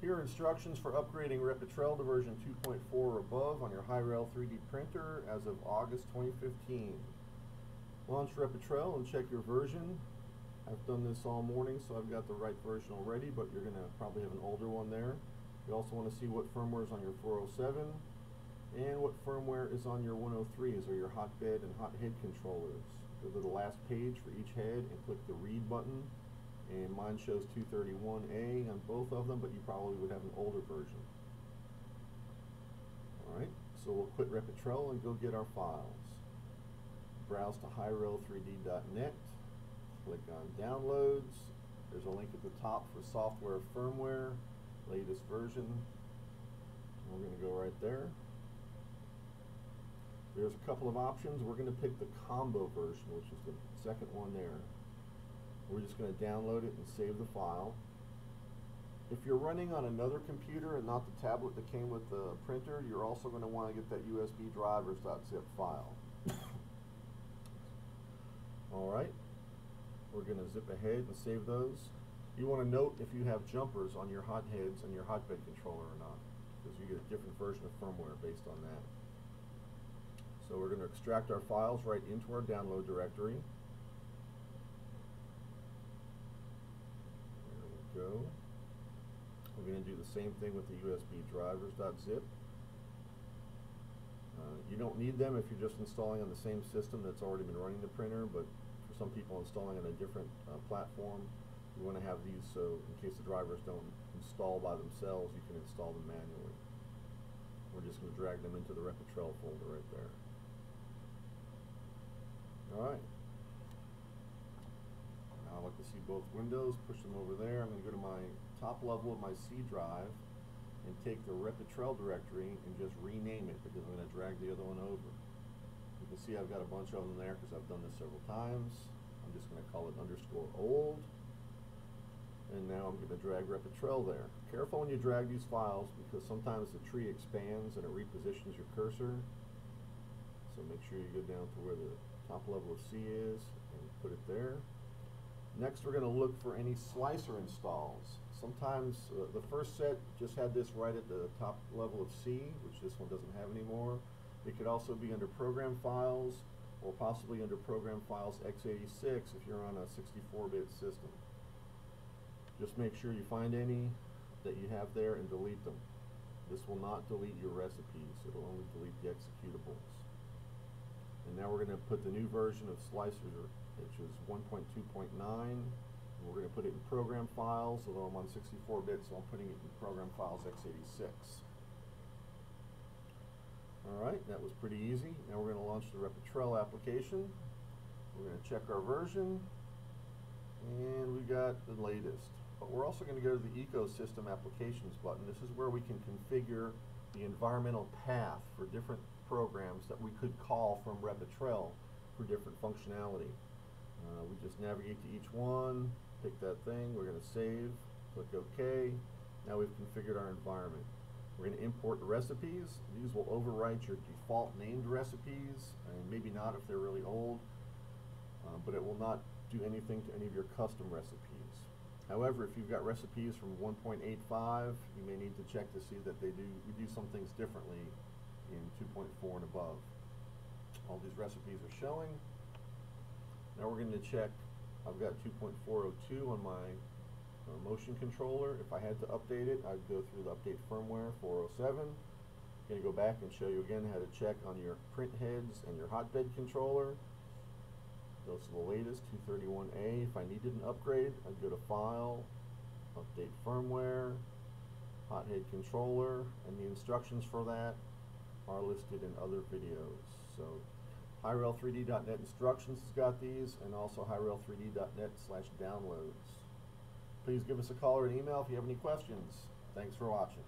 Here are instructions for upgrading Repetrel to version 2.4 or above on your Hyrel 3D printer as of August 2015. Launch Repetrel and check your version. I've done this all morning, so I've got the right version already, but you're going to probably have an older one there. You also want to see what firmware is on your 407 and what firmware is on your 103s, or your hotbed and hothead controllers. Go to the last page for each head and click the read button. And mine shows 231A on both of them, but you probably would have an older version. Alright, so we'll quit Repetrel and go get our files. Browse to hyrel3d.net, click on Downloads. There's a link at the top for software firmware, latest version. We're going to go right there. There's a couple of options. We're going to pick the combo version, which is the second one there. We're just going to download it and save the file. If you're running on another computer and not the tablet that came with the printer, you're also going to want to get that USB drivers.zip file. Alright, we're going to zip ahead and save those. You want to note if you have jumpers on your hotheads and your hotbed controller or not, because you get a different version of firmware based on that. So we're going to extract our files right into our download directory. Go. We're going to do the same thing with the USB drivers.zip. You don't need them if you're just installing on the same system that's already been running the printer, but for some people installing on a different platform, you want to have these so in case the drivers don't install by themselves, you can install them manually. We're just going to drag them into the Repetrel folder right there. Alright. Now I like to see both windows, push them over there. I'm going to go to my top level of my C drive and take the Repetrel directory and just rename it, because I'm going to drag the other one over. You can see I've got a bunch of them there because I've done this several times. I'm just going to call it _old. And now I'm going to drag Repetrel there. Careful when you drag these files, because sometimes the tree expands and it repositions your cursor. So make sure you go down to where the top level of C is and put it there. Next, we're going to look for any slicer installs. Sometimes the first set just had this right at the top level of C, which this one doesn't have anymore. It could also be under Program Files, or possibly under Program Files x86 if you're on a 64-bit system. Just make sure you find any that you have there and delete them. This will not delete your recipes. It'll only delete the executables. And now we're going to put the new version of Slicer, which is 1.2.9. We're going to put it in Program Files, although I'm on 64-bit, so I'm putting it in Program Files x86. Alright, that was pretty easy. Now we're going to launch the Repetrel application. We're going to check our version, and we got the latest. But we're also going to go to the Ecosystem Applications button. This is where we can configure the environmental path for different programs that we could call from Repetrel for different functionality. We just navigate to each one, pick that thing, we're going to save, click OK. Now we've configured our environment. We're going to import the recipes. These will overwrite your default named recipes, and maybe not if they're really old, but it will not do anything to any of your custom recipes. However, if you've got recipes from 1.85, you may need to check to see that we do some things differently in 2.4 and above. All these recipes are showing. Now we're going to check. I've got 2.402 on my motion controller. If I had to update it, I'd go through the update firmware 407. I'm going to go back and show you again how to check on your print heads and your hotbed controller. Those are the latest, 231A. If I needed an upgrade, I'd go to File, Update Firmware, Hothead Controller, and the instructions for that are listed in other videos. So Hyrel3D.net instructions has got these, and also Hyrel3D.net/downloads. Please give us a call or an email if you have any questions. Thanks for watching.